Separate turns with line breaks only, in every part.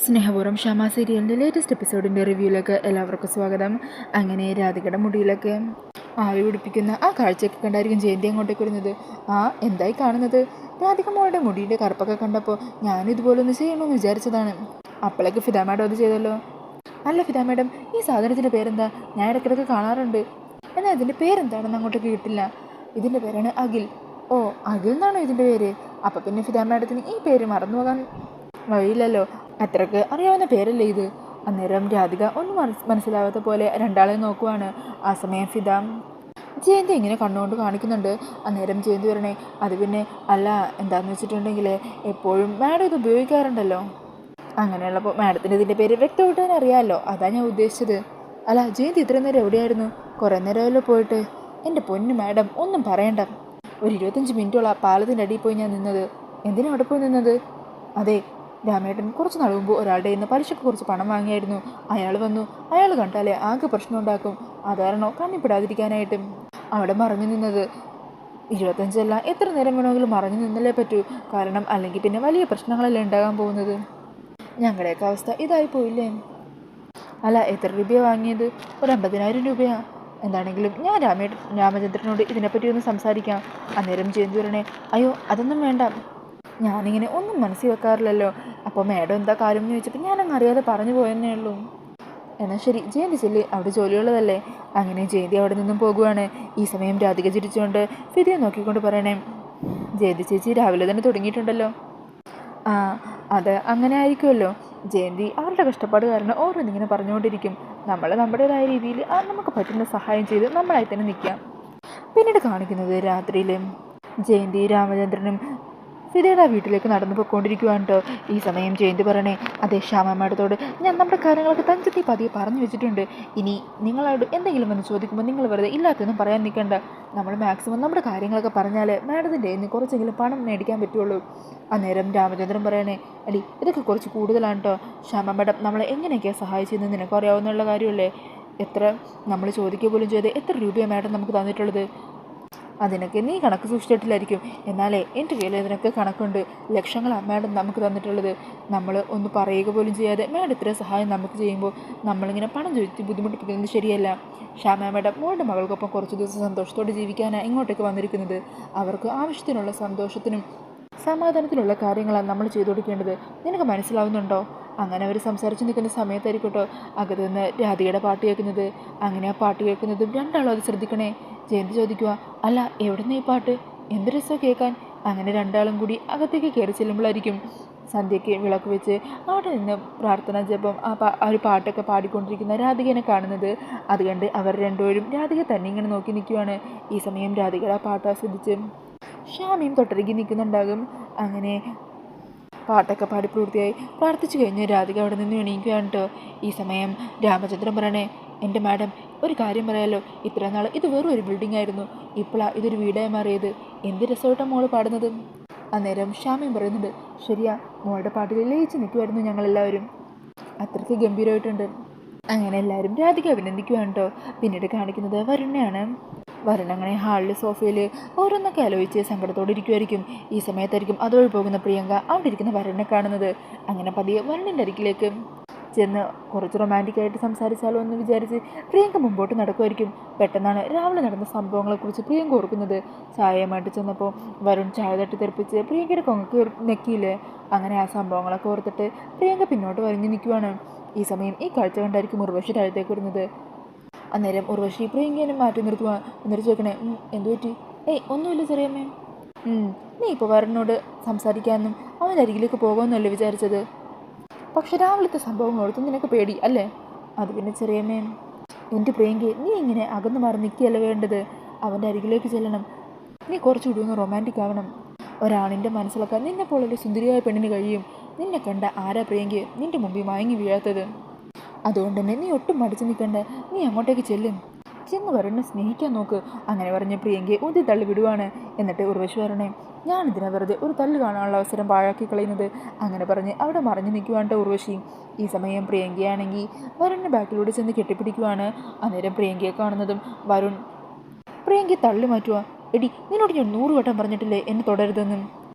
സ്നേഹപൂർവ്വം ഷമ സീരിയലിൻ്റെ ലേറ്റസ്റ്റ് എപ്പിസോഡിൻ്റെ റിവ്യൂയിലേക്ക് എല്ലാവർക്കും സ്വാഗതം. അങ്ങനെ രാധികയുടെ മുടിയിലൊക്കെ ആവി പിടിപ്പിക്കുന്ന ആ കാഴ്ചയൊക്കെ കണ്ടായിരിക്കും ജയന്തി അങ്ങോട്ടേക്ക് വരുന്നത്. എന്തായി കാണുന്നത്? രാധിക മോളുടെ മുടിയുടെ കറുപ്പൊക്കെ കണ്ടപ്പോൾ ഞാനിതുപോലെ ഒന്ന് ചെയ്യണമെന്ന് വിചാരിച്ചതാണ്. അപ്പോഴേക്ക് ഫിദ മാഡം അത് ചെയ്തല്ലോ. അല്ല ഫിദ മാഡം, ഈ സാധനത്തിൻ്റെ പേരെന്താ? ഞാൻ ഇടയ്ക്കിടയ്ക്ക് കാണാറുണ്ട്, എന്നാൽ ഇതിൻ്റെ പേരെന്താണെന്ന് അങ്ങോട്ടേക്ക് കിട്ടില്ല. ഇതിൻ്റെ പേരാണ് അഖിൽ. ഓ, അഖിൽ എന്നാണോ ഇതിൻ്റെ പേര്? അപ്പം പിന്നെ ഫിദ മാഡത്തിന് ഈ പേര് മറന്നു പോകാൻ വഴിയില്ലല്ലോ. അത്രക്ക് അറിയാവുന്ന പേരല്ലേ ഇത്? അന്നേരം രാധിക ഒന്നും മനസ്സിലാവാത്ത പോലെ രണ്ടാളെ നോക്കുവാണ്. ആ സമയം ഫിദ ജയന്തി ഇങ്ങനെ കണ്ണുകൊണ്ട് കാണിക്കുന്നുണ്ട്. അന്നേരം ജയന്തി വരണേ, അത് പിന്നെ അല്ല, എന്താണെന്ന് വെച്ചിട്ടുണ്ടെങ്കിൽ എപ്പോഴും മാഡം ഇത് ഉപയോഗിക്കാറുണ്ടല്ലോ. അങ്ങനെയുള്ളപ്പോൾ മാഡത്തിന് ഇതിൻ്റെ പേര് വ്യക്തമായിട്ട് തന്നെ അറിയാമല്ലോ, അതാണ് ഞാൻ ഉദ്ദേശിച്ചത്. അല്ല ജയന്തി ഇത്രയും നേരം എവിടെയായിരുന്നു? കുറേ നേരമല്ലോ പോയിട്ട്. എൻ്റെ പൊന്നു മാഡം, ഒന്നും പറയണ്ട. ഒരു 25 മിനിറ്റോളം ആ പാലത്തിൻ്റെ അടിയിൽ പോയി ഞാൻ നിന്നത്. എന്തിനാണ് അവിടെ പോയി നിന്നത്? അതെ, രാമേട്ടൻ കുറച്ച് നാൾ മുമ്പ് ഒരാളുടെ ഇന്ന് പലിശക്ക് കുറച്ച് പണം വാങ്ങിയായിരുന്നു. അയാൾ വന്നു. അയാൾ കണ്ടാലേ ആകെ പ്രശ്നം ഉണ്ടാക്കും. അതാരണോ കണ്ണിപ്പെടാതിരിക്കാനായിട്ടും അവിടെ മറഞ്ഞു നിന്നത്. 25 അല്ല, എത്ര നേരം വേണമെങ്കിലും മറഞ്ഞു നിന്നല്ലേ പറ്റൂ. കാരണം അല്ലെങ്കിൽ പിന്നെ വലിയ പ്രശ്നങ്ങളല്ലേ ഉണ്ടാകാൻ പോകുന്നത്. ഞങ്ങളുടെയൊക്കെ അവസ്ഥ ഇതായി പോയില്ലേ? അല്ല, എത്ര രൂപയാണ് വാങ്ങിയത്? ഒരു 50,000 രൂപയാണ്. എന്താണെങ്കിലും ഞാൻ രാമചന്ദ്രനോട് ഇതിനെപ്പറ്റി ഒന്ന് സംസാരിക്കാം. അന്നേരം ജയന്തി വരണേ, അയ്യോ അതൊന്നും വേണ്ട, ഞാനിങ്ങനെ ഒന്നും മനസ്സിൽ വെക്കാറില്ലല്ലോ. അപ്പോൾ മാഡം എന്താ കാര്യം എന്ന് ചോദിച്ചപ്പോൾ ഞാനങ്ങ് അറിയാതെ പറഞ്ഞു പോയെന്നേ ഉള്ളൂ. എന്നാൽ ശരി, ജയന്തി ചെല്ലി, അവിടെ ജോലിയുള്ളതല്ലേ. അങ്ങനെ ജയന്തി അവിടെ നിന്നും പോകുവാണ്. ഈ സമയം രാധിക ചിരിച്ചുകൊണ്ട് ഫിദിയെ നോക്കിക്കൊണ്ട് പറയണേ, ജയന്തി ചേച്ചി രാവിലെ തന്നെ തുടങ്ങിയിട്ടുണ്ടല്ലോ. അത് അങ്ങനെ ആയിരിക്കുമല്ലോ. ജയന്തി അവരുടെ കഷ്ടപ്പാട് കാരണം ഓരോന്നിങ്ങനെ പറഞ്ഞുകൊണ്ടിരിക്കും. നമ്മൾ നമ്മുടേതായ രീതിയിൽ നമുക്ക് പറ്റുന്ന സഹായം ചെയ്ത് നമ്മളായി തന്നെ നിൽക്കാം. പിന്നീട് കാണിക്കുന്നത് രാത്രിയിലും ജയന്തി രാമചന്ദ്രനും ഫിദയുടെ വീട്ടിലേക്ക് നടന്നു പോയിക്കൊണ്ടിരിക്കുകയാണ് കേട്ടോ. ഈ സമയം ജയന്തി പറയണേ, അതേ ശ്യാമ മാഡത്തോട് ഞാൻ നമ്മുടെ കാര്യങ്ങളൊക്കെ തഞ്ചത്തി പതിയെ പറഞ്ഞു വെച്ചിട്ടുണ്ട്. ഇനി നിങ്ങളോട് എന്തെങ്കിലും വന്ന് ചോദിക്കുമ്പോൾ നിങ്ങൾ വെറുതെ ഇല്ലാത്തൊന്നും പറയാൻ നിൽക്കണ്ട. നമ്മൾ മാക്സിമം നമ്മുടെ കാര്യങ്ങളൊക്കെ പറഞ്ഞാൽ മാഡത്തിൻ്റെ ഇന്ന് കുറച്ചെങ്കിലും പണം മേടിക്കാൻ പറ്റുള്ളൂ. അന്നേരം രാമചന്ദ്രൻ പറയണേ, അടി ഇതൊക്കെ കുറച്ച് കൂടുതലാണ് കേട്ടോ. ശ്യാമ മാഡം നമ്മളെ എങ്ങനെയൊക്കെയാണ് സഹായിച്ചതെന്ന് നിനക്ക് അറിയാവുന്നുള്ള കാര്യമല്ലേ? എത്ര നമ്മൾ ചോദിക്കുക പോലും ചെയ്ത് എത്ര രൂപയാണ് മാഡം നമുക്ക് തന്നിട്ടുള്ളത്? അതിനൊക്കെ നീ കണക്ക് സൂക്ഷിച്ചിട്ടില്ലായിരിക്കും. എന്നാലേ എൻ്റെ കയ്യിൽ ഇതിനൊക്കെ കണക്കുണ്ട്. ലക്ഷങ്ങളാണ് മാഡം നമുക്ക് തന്നിട്ടുള്ളത്. നമ്മൾ ഒന്ന് പറയുക പോലും ചെയ്യാതെ മാഡം ഇത്ര സഹായം നമുക്ക് ചെയ്യുമ്പോൾ നമ്മളിങ്ങനെ പണം ചോദിച്ച് ബുദ്ധിമുട്ടിപ്പിക്കുന്നത് ശരിയല്ല. ശ്യാമ മാഡം മോളുടെ മകൾക്കൊപ്പം കുറച്ച് ദിവസം സന്തോഷത്തോടെ ജീവിക്കാനാണ് ഇങ്ങോട്ടേക്ക് വന്നിരിക്കുന്നത്. അവർക്ക് ആവശ്യത്തിനുള്ള സന്തോഷത്തിനും സമാധാനത്തിലുള്ള കാര്യങ്ങളാണ് നമ്മൾ ചെയ്തു കൊടുക്കേണ്ടത്. നിനക്ക് മനസ്സിലാവുന്നുണ്ടോ? അങ്ങനെ അവർ സംസാരിച്ച് നിൽക്കുന്ന സമയത്തായിരിക്കട്ടോ അകത്ത് നിന്ന് രാധികയുടെ പാട്ട് കേൾക്കുന്നത്. അങ്ങനെ ആ പാട്ട് കേൾക്കുന്നതും രണ്ടാളും അത് ശ്രദ്ധിക്കണേ. ജയന്തി ചോദിക്കുക, അല്ല എവിടുന്ന് ഈ പാട്ട്? എന്ത് രസമാണ് കേൾക്കാൻ. അങ്ങനെ രണ്ടാളും കൂടി അകത്തേക്ക് കയറി ചെല്ലുമ്പോഴായിരിക്കും സന്ധ്യയ്ക്ക് വിളക്ക് വെച്ച് അവിടെ നിന്ന് പ്രാർത്ഥന ജപം ഒരു പാട്ടൊക്കെ പാടിക്കൊണ്ടിരിക്കുന്ന രാധികനെ കാണുന്നത്. അതുകണ്ട് അവർ രണ്ടുപേരും രാധിക തന്നെ ഇങ്ങനെ നോക്കി നിൽക്കുവാണ്. ഈ സമയം രാധികയുടെ ആ പാട്ട് ആസ്വദിച്ച് ശ്യാമയും തൊട്ടരികി നിൽക്കുന്നുണ്ടാകും. അങ്ങനെ പാട്ടൊക്കെ പാടി പൂർത്തിയായി പ്രാർത്ഥിച്ചു കഴിഞ്ഞ് രാധിക അവിടെ നിന്ന് എണീക്കുകയാണ് കേട്ടോ. ഈ സമയം രാമചന്ദ്രൻ പറയണേ, എൻ്റെ മാഡം ഒരു കാര്യം പറയാമല്ലോ. ഇത്ര നാൾ ഇത് വെറും ഒരു ബിൽഡിംഗ് ആയിരുന്നു, ഇപ്പോഴാണ് ഇതൊരു വീടായി മാറിയത്. എന്ത് രസമായിട്ടാണ് മോള് പാടുന്നത്. അന്നേരം ശ്യാമയും പറയുന്നുണ്ട്, ശരിയാ, മോളുടെ പാട്ടിൽ ലയിച്ച് നിൽക്കുമായിരുന്നു ഞങ്ങളെല്ലാവരും. അത്രയ്ക്ക് ഗംഭീരമായിട്ടുണ്ട്. അങ്ങനെ എല്ലാവരും രാധിക അഭിനന്ദിക്കുകയാണ് കേട്ടോ. പിന്നീട് കാണിക്കുന്നത് വരുണിനെയാണ്. വരുൺ അങ്ങനെ ഹാളിൽ സോഫയിൽ ഓരോന്നൊക്കെ ആലോചിച്ച് സങ്കടത്തോടെ ഇരിക്കുമായിരിക്കും. ഈ സമയത്തായിരിക്കും അതുവഴി പോകുന്ന പ്രിയങ്ക അവിടെ ഇരിക്കുന്ന വരുണിനെ കാണുന്നത്. അങ്ങനെ പതിയെ വരുണിൻ്റെ അരികിലേക്ക് ചെന്ന് കുറച്ച് റൊമാൻറ്റിക്കായിട്ട് സംസാരിച്ചാലോ എന്ന് വിചാരിച്ച് പ്രിയങ്ക മുമ്പോട്ട് നടക്കുമായിരിക്കും. പെട്ടെന്നാണ് രാവിലെ നടന്ന സംഭവങ്ങളെക്കുറിച്ച് പ്രിയങ്ക ഓർക്കുന്നത്. ചായയുമായിട്ട് ചെന്നപ്പോൾ വരുൺ ചായ തട്ടി തെറിപ്പിച്ച് പ്രിയങ്കയുടെ കൊങ്ങക്ക് നെക്കിയില്ലേ. അങ്ങനെ ആ സംഭവങ്ങളൊക്കെ ഓർത്തിട്ട് പ്രിയങ്ക പിന്നോട്ട് വരഞ്ഞു നിൽക്കുവാണ്. ഈ സമയം ഈ കാഴ്ച കണ്ടായിരിക്കും ഉർവശി താഴത്തേക്ക് വരുന്നത്. അന്നേരം ഉർവശി പ്രിയങ്കേനെ മാറ്റി നിർത്തുക. എന്നിട്ട് ചോദിക്കണേ, എന്തു പറ്റി? ഒന്നുമില്ല ചെറിയമ്മേ. നീ ഇപ്പോൾ വരുണിനോട് സംസാരിക്കാമെന്നും അവൻ്റെ അരികിലേക്ക് പോകുമെന്നല്ലേ വിചാരിച്ചത്? പക്ഷെ രാവിലത്തെ സംഭവങ്ങൾ ഓർത്ത് നിനക്ക് പേടി അല്ലേ? അത് പിന്നെ ചെറിയമ്മേ, എൻ്റെ പ്രിയങ്കയെ നീ ഇങ്ങനെ അകന്നു മാറി നിൽക്കുകയല്ല വേണ്ടത്. അവൻ്റെ അരികിലേക്ക് ചെല്ലണം. നീ കുറച്ചുകൂടി ഒന്ന് റൊമാൻറ്റിക് ആവണം. ഒരാണിൻ്റെ മനസ്സിലൊക്കെ നിന്നെപ്പോലൊരു സുന്ദരിയായ പെണ്ണിന് കഴിയും. നിന്നെ കണ്ട ആരാ പ്രിയങ്കയെ നിൻ്റെ മുമ്പിൽ മയങ്ങി വീഴാത്തത്? അതുകൊണ്ട് തന്നെ നീ ഒട്ടും മടിച്ചു നിൽക്കണ്ട. നീ അങ്ങോട്ടേക്ക് ചെന്ന് വരുണിനെ സ്നേഹിക്കാൻ നോക്ക്. അങ്ങനെ പറഞ്ഞ് പ്രിയങ്കയെ ഊതി തള്ളി വിടുവാണ്. എന്നിട്ട് ഉർവശി പറയണേ, ഞാനിതിനെ വെറുതെ ഒരു തല്ല് കാണാനുള്ള അവസരം പാഴാക്കി കളയുന്നത്. അങ്ങനെ പറഞ്ഞ് അവിടെ മറിഞ്ഞു നിൽക്കുവാണ് ഉർവശി. ഈ സമയം പ്രിയങ്കയാണെങ്കിൽ വരുണിൻ്റെ ബാക്കിലൂടെ ചെന്ന് കെട്ടിപ്പിടിക്കുവാണ്. അന്നേരം പ്രിയങ്കയെ കാണുന്നതും വരുൺ പ്രിയങ്കയെ തള്ളി മാറ്റുക. എടി, നിന്നോട് ഞാൻ 100 വട്ടം പറഞ്ഞിട്ടില്ലേ എന്നെ തുടരുതെന്നും.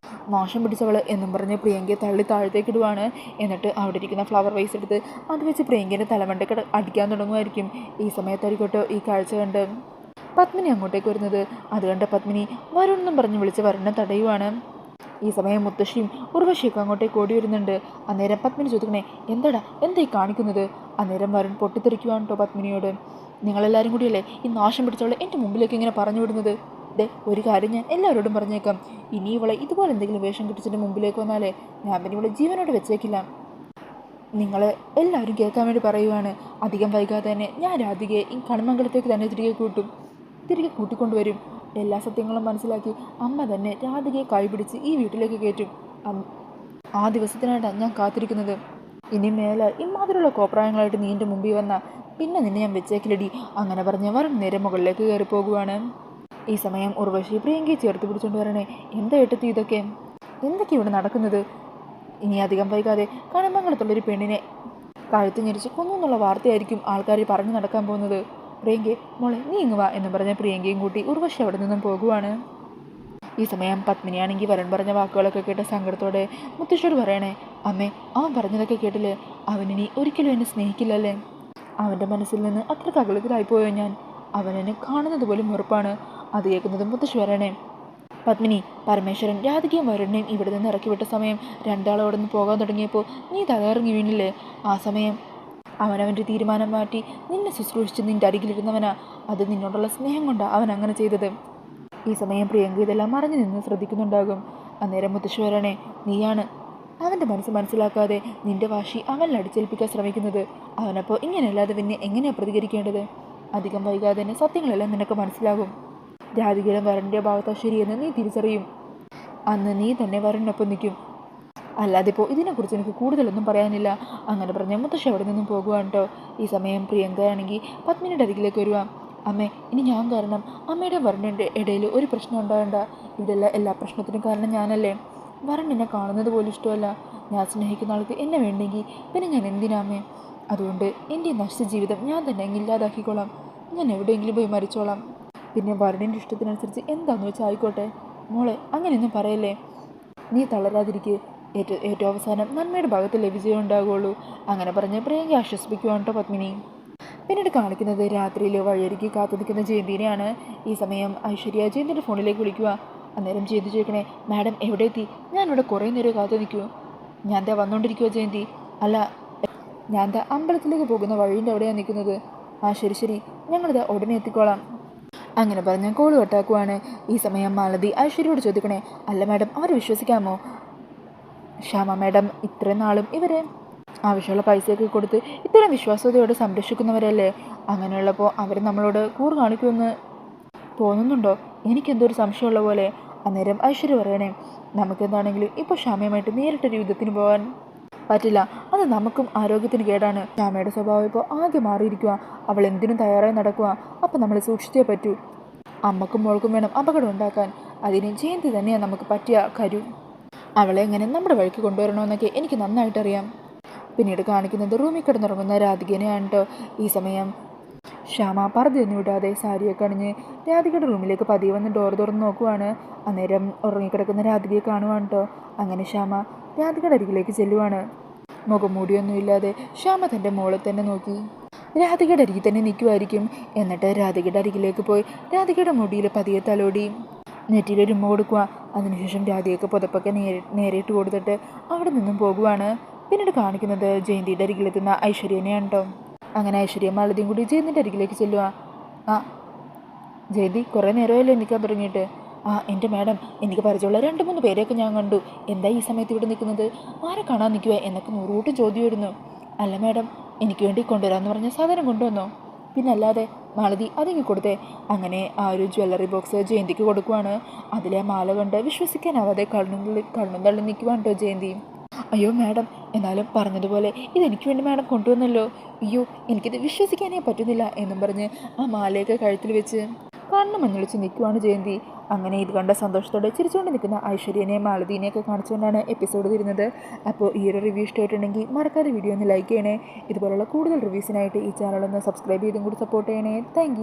മോശം പിടിച്ചവൾ എന്നും പറഞ്ഞ് പ്രിയങ്കയെ തള്ളി താഴത്തേക്കിടുവാണ്. എന്നിട്ട് അവിടെ ഇരിക്കുന്ന ഫ്ലവർ വൈസ് എടുത്ത് അത് വെച്ച് പ്രിയങ്കേൻ്റെ തലമണ്ടയ്ക്ക് അടിക്കാൻ തുടങ്ങുമായിരിക്കും. ഈ സമയത്തായിരിക്കട്ടോ ഈ കാഴ്ച കണ്ട് പത്മിനി അങ്ങോട്ടേക്ക് വരുന്നത്. അത് കണ്ട പത്മിനി വരുൺ എന്നും പറഞ്ഞ് വിളിച്ച് വരുണിനെ തടയുവാണ്. ഈ സമയം മുത്തശ്ശിയും ഉർവശിയൊക്കെ അങ്ങോട്ടേക്ക് ഓടി വരുന്നുണ്ട്. അന്നേരം പത്മിനി ചോദിക്കണേ, എന്തായി കാണിക്കുന്നത്? അന്നേരം വരുൺ പൊട്ടിത്തെറിക്കുവാണ് കേട്ടോ പത്മിനിയോട്. നിങ്ങളെല്ലാവരും കൂടിയല്ലേ ഈ നാശം പിടിച്ചവളെ എൻ്റെ മുമ്പിലേക്ക് ഇങ്ങനെ പറഞ്ഞു വിടുന്നത്? ഒരു കാര്യം ഞാൻ എല്ലാവരോടും പറഞ്ഞേക്കാം, ഇനി ഇവളെ ഇതുപോലെ എന്തെങ്കിലും വേഷം കിട്ടിച്ചിട്ട് മുമ്പിലേക്ക് വന്നാലേ ഞാൻ പിന്നെ ഇവളെ ജീവനോട് വെച്ചേക്കില്ല. നിങ്ങൾ എല്ലാവരും കേൾക്കാൻ വേണ്ടി പറയുവാണ്. അധികം വൈകാതെ തന്നെ ഞാൻ രാധികയെ ഈ കണിമംഗലത്തേക്ക് തന്നെ തിരികെ കൂട്ടിക്കൊണ്ടുവരും. എല്ലാ സത്യങ്ങളും മനസ്സിലാക്കി അമ്മ തന്നെ രാധികയെ കൈപിടിച്ച് ഈ വീട്ടിലേക്ക് കയറ്റും. ആ ദിവസത്തിനായിട്ടാണ് ഞാൻ കാത്തിരിക്കുന്നത്. ഇനി മേലെ ഇമാതിരിയുള്ള കോപ്രായങ്ങളായിട്ട് നീ എൻ്റെ മുമ്പിൽ വന്ന പിന്നെ നിന്നെ ഞാൻ വെച്ചേക്കില്ലടി. അങ്ങനെ പറഞ്ഞ് വരും നേരെ മുകളിലേക്ക് കയറി പോകുവാണ്. ഈ സമയം ഉർവശി പ്രിയങ്കയെ ചേർത്ത് പിടിച്ചുകൊണ്ട് വരണേ, എന്താ ഏട്ടത്തി ഇതൊക്കെ? എന്തൊക്കെ ഇവിടെ നടക്കുന്നത്? ഇനി അധികം വൈകാതെ കണിമംഗലത്തുള്ളൊരു പെണ്ണിനെ കഴുത്ത് ഞെരിച്ച് കൊന്നു എന്നുള്ള വാർത്തയായിരിക്കും ആൾക്കാർ പറഞ്ഞു നടക്കാൻ പോകുന്നത്. പ്രിയങ്കെ മോളെ നീ ഇങ്ങ് വാ എന്ന് പറഞ്ഞ പ്രിയങ്കയും കൂട്ടി ഉർവശി അവിടെ നിന്നും പോകുവാണ്. ഈ സമയം പത്മിനിയാണെങ്കിൽ വരൻ പറഞ്ഞ വാക്കുകളൊക്കെ കേട്ട് സങ്കടത്തോടെ മുത്തശ്ശിയോട് പറയണേ, അമ്മേ അവൻ പറഞ്ഞതൊക്കെ കേട്ടില്ലേ? അവനിനി ഒരിക്കലും എന്നെ സ്നേഹിക്കില്ലല്ലേ? അവൻ്റെ മനസ്സിൽ നിന്ന് അത്രയ്ക്ക് അകലത്തിലായിപ്പോയോ ഞാൻ? അവനെന്നെ കാണുന്നത് പോലും ഉറപ്പാണ്. അത് കേൾക്കുന്നത് മുത്തശ്ശി പറയണേ, പത്മിനി, പരമേശ്വരൻ രാധികയും വരുണിനെയും ഇവിടെ നിന്ന് ഇറക്കി വിട്ട സമയം രണ്ടാളോടെ നിന്ന് പോകാൻ തുടങ്ങിയപ്പോൾ നീ തലയിറങ്ങി വീണില്ലേ? ആ സമയം അവനവൻ്റെ തീരുമാനം മാറ്റി നിന്നെ ശുശ്രൂഷിച്ച് നിൻ്റെ അരികിലിരുന്നവനാ. അത് നിന്നോടുള്ള സ്നേഹം കൊണ്ടാണ് അവൻ അങ്ങനെ ചെയ്തത്. ഈ സമയം പ്രിയങ്ക ഇതെല്ലാം മറഞ്ഞു നിന്ന് ശ്രദ്ധിക്കുന്നുണ്ടാകും. അന്നേരം മുത്തശ്ശി പറയണേ, നീയാണ് അവൻ്റെ മനസ്സ് മനസ്സിലാക്കാതെ നിൻ്റെ വാശി അവനിൽ അടിച്ചേൽപ്പിക്കാൻ ശ്രമിക്കുന്നത്. അവനപ്പോൾ ഇങ്ങനെയല്ലാതെ പിന്നെ എങ്ങനെയാണ് പ്രതികരിക്കേണ്ടത്? അധികം വൈകാതെ തന്നെ സത്യങ്ങളെല്ലാം നിനക്ക് മനസ്സിലാകും. രാധികയുടെ വരുണിൻ്റെ ഭാഗത്താ ശരിയെന്ന് നീ തിരിച്ചറിയും. അന്ന് നീ തന്നെ വരുണിനൊപ്പം നിൽക്കും. അല്ലാതെ ഇപ്പോൾ ഇതിനെക്കുറിച്ച് എനിക്ക് കൂടുതലൊന്നും പറയാനില്ല. അങ്ങനെ പറഞ്ഞ മുത്തശ്ശി അവിടെ നിന്നും പോകുവാണ് കേട്ടോ. ഈ സമയം പ്രിയങ്കയാണെങ്കിൽ പത്മിനിയുടെ അരികിലേക്ക് വരുക. അമ്മേ, ഇനി ഞാൻ കാരണം അമ്മയുടെ വരുണിൻ്റെ ഇടയിൽ ഒരു പ്രശ്നം ഉണ്ടാകണ്ട. ഇതെല്ലാം എല്ലാ പ്രശ്നത്തിനും കാരണം ഞാനല്ലേ? വരുൺ എന്നെ കാണുന്നത് പോലും ഇഷ്ടമല്ല. ഞാൻ സ്നേഹിക്കുന്ന ആൾക്ക് എന്നെ വേണ്ടെങ്കിൽ പിന്നെ ഞാൻ എന്തിനാമേ? അതുകൊണ്ട് എൻ്റെ നശിച്ച ജീവിതം ഞാൻ തന്നെ അങ്ങ് ഇല്ലാതാക്കിക്കോളാം. ഞാൻ എവിടെയെങ്കിലും പോയി മരിച്ചോളാം. പിന്നെ വരുണിൻ്റെ ഇഷ്ടത്തിനനുസരിച്ച് എന്താണെന്ന് വെച്ചാൽ ആയിക്കോട്ടെ. മോളെ അങ്ങനെയൊന്നും പറയല്ലേ. നീ തളരാതിരിക്കുക. ഏറ്റവും അവസാനം നന്മയുടെ ഭാഗത്തല്ലേ വിജയം ഉണ്ടാകുള്ളൂ. അങ്ങനെ പറഞ്ഞ് പ്രിയങ്കയെ ആശ്വസിപ്പിക്കുവാണ് കേട്ടോ പത്മിനി. പിന്നീട് കാണിക്കുന്നത് രാത്രിയിൽ വഴിയൊരുക്കി കാത്തു നിൽക്കുന്ന ജയന്തിനെയാണ്. ഈ സമയം ഐശ്വര്യ ജയന്തിൻ്റെ ഫോണിലേക്ക് വിളിക്കുക. അന്നേരം ജയന്തി ചോദിക്കണേ, മാഡം എവിടെ എത്തി? ഞാനിവിടെ കുറേ നേരം കാത്തു നിൽക്കുമോ? ഞാൻ എന്താ വന്നുകൊണ്ടിരിക്കുമോ ജയന്തി? അല്ല, ഞാൻ എന്താ അമ്പലത്തിലേക്ക് പോകുന്ന വഴീൻ്റെ അവിടെയാണ് നിൽക്കുന്നത്. ആ ശരി, ഞങ്ങളിതാ ഉടനെ എത്തിക്കോളാം. അങ്ങനെ പറഞ്ഞ് കോൾ കട്ടാക്കുവാണ്. ഈ സമയം മാലതി ഐശ്വര്യയോട് ചോദിക്കണേ, അല്ല മാഡം അവരെ വിശ്വസിക്കാമോ? ശ്യാമ മാഡം ഇത്രയും നാളും ഇവരെ ആവശ്യമുള്ള പൈസയൊക്കെ കൊടുത്ത് ഇത്തരം വിശ്വാസ്യതയോടെ സംരക്ഷിക്കുന്നവരല്ലേ? അങ്ങനെയുള്ളപ്പോൾ അവർ നമ്മളോട് കൂറ് കാണിക്കുമെന്ന് തോന്നുന്നുണ്ടോ? എനിക്കെന്തോ ഒരു സംശയമുള്ള പോലെ. അന്നേരം ഐശ്വര്യ പറയണേ, നമുക്കെന്താണെങ്കിലും ഇപ്പോൾ ശ്യാമയുമായിട്ട് നേരിട്ടൊരു യുദ്ധത്തിന് പോകാൻ പറ്റില്ല. അത് നമുക്കും ആരോഗ്യത്തിന് കേടാണ്. ശ്യാമയുടെ സ്വഭാവം ഇപ്പോൾ ആകെ മാറിയിരിക്കുക. അവൾ എന്തിനും തയ്യാറായി നടക്കുക. അപ്പം നമ്മൾ സൂക്ഷിച്ചേ പറ്റൂ. അമ്മക്കും മോൾക്കും വേണം അപകടം ഉണ്ടാക്കാൻ. അതിന് ജയന്തി തന്നെയാണ് നമുക്ക് പറ്റിയ കരു. അവളെ എങ്ങനെ നമ്മുടെ വഴിക്ക് കൊണ്ടുവരണമെന്നൊക്കെ എനിക്ക് നന്നായിട്ടറിയാം. പിന്നീട് കാണിക്കുന്നത് റൂമിൽ കിടന്നുറങ്ങുന്ന രാധികനെയാണ് കേട്ടോ. ഈ സമയം ശ്യാമ പർദ്ദയൊന്നും വിടാതെ സാരിയൊക്കെ അണിഞ്ഞ് രാധികയുടെ റൂമിലേക്ക് പതിയെ വന്ന് ഡോർ തുറന്ന് നോക്കുവാണ്. അന്നേരം ഉറങ്ങിക്കിടക്കുന്ന രാധികയെ കാണുവാണ് കേട്ടോ. അങ്ങനെ ശ്യാമ രാധികയുടെ അരികിലേക്ക് ചെല്ലുവാണ്. മുഖംമൂടിയൊന്നുമില്ലാതെ ശ്യാമ തൻ്റെ മോളെ തന്നെ നോക്കി രാധികയുടെ അരികിൽ തന്നെ നിൽക്കുമായിരിക്കും. എന്നിട്ട് രാധികയുടെ അരികിലേക്ക് പോയി രാധികയുടെ മുടിയിൽ പതിയെ തലോടി നെറ്റിയിലൊരു ഉമ്മ കൊടുക്കുക. അതിനുശേഷം രാധികയ്ക്ക് പുതപ്പൊക്കെ നേരിട്ട് കൊടുത്തിട്ട് അവിടെ നിന്നും പോകുവാണ്. പിന്നീട് കാണിക്കുന്നത് ജയന്തിയുടെ അരികിലെത്തുന്ന ഐശ്വര്യനെയാണ് കേട്ടോ. അങ്ങനെ ഐശ്വര്യ മാലതിയും കൂടി ജയന്തിൻ്റെ അരികിലേക്ക് ചെല്ലുക. ആ ജയന്തി, കുറേ നേരമല്ലേ നിൽക്കാൻ തുടങ്ങിയിട്ട്? എൻ്റെ മാഡം, എനിക്ക് പരിചയമുള്ള 2-3 പേരെയൊക്കെ ഞാൻ കണ്ടു. എന്താ ഈ സമയത്ത് ഇവിടെ നിൽക്കുന്നത്? ആരെ കാണാൻ നിൽക്കുക എന്നൊക്കെ 100 ചോദ്യമായിരുന്നു. അല്ല മാഡം, എനിക്ക് വേണ്ടി കൊണ്ടുവരാമെന്ന് പറഞ്ഞ സാധനം കൊണ്ടുവന്നോ? പിന്നല്ലാതെ. മാലതി അതിങ്ങ് കൊടുത്തേ. അങ്ങനെ ആ ഒരു ജ്വല്ലറി ബോക്സ് ജയന്തിക്ക് കൊടുക്കുവാണ്. അതിലെ മാല കണ്ട് വിശ്വസിക്കാനാവാതെ കണ്ണും തള്ളി നിൽക്കുവാണ് കേട്ടോ ജയന്തി. അയ്യോ മാഡം, എന്നാലും പറഞ്ഞതുപോലെ ഇതെനിക്ക് വേണ്ടി മാഡം കൊണ്ടുവന്നല്ലോ. അയ്യോ, എനിക്കിത് വിശ്വസിക്കാനേ പറ്റുന്നില്ല എന്നും പറഞ്ഞ് ആ മാലയൊക്കെ കഴുത്തിൽ വെച്ച് കണ്ണ് മഞ്ഞളിച്ച് നിൽക്കുവാണ് ജയന്തി. അങ്ങനെ ഇത് കണ്ട സന്തോഷത്തോടെ ചിരിച്ചുകൊണ്ട് നിൽക്കുന്ന ഐശ്വര്യനെയും മാലതിനെയൊക്കെ കാണിച്ചുകൊണ്ടാണ് എപ്പിസോഡ് തീരുന്നത്. അപ്പോൾ ഈ ഒരു റിവ്യൂ ഇഷ്ടമായിട്ടുണ്ടെങ്കിൽ മറക്കാതെ വീഡിയോ ഒന്ന് ലൈക്ക് ചെയ്യണേ. ഇതുപോലുള്ള കൂടുതൽ റിവ്യൂസിനായിട്ട് ഈ ചാനലൊന്ന് സബ്സ്ക്രൈബ് ചെയ്തും കൂടി സപ്പോർട്ട് ചെയ്യണേ. താങ്ക്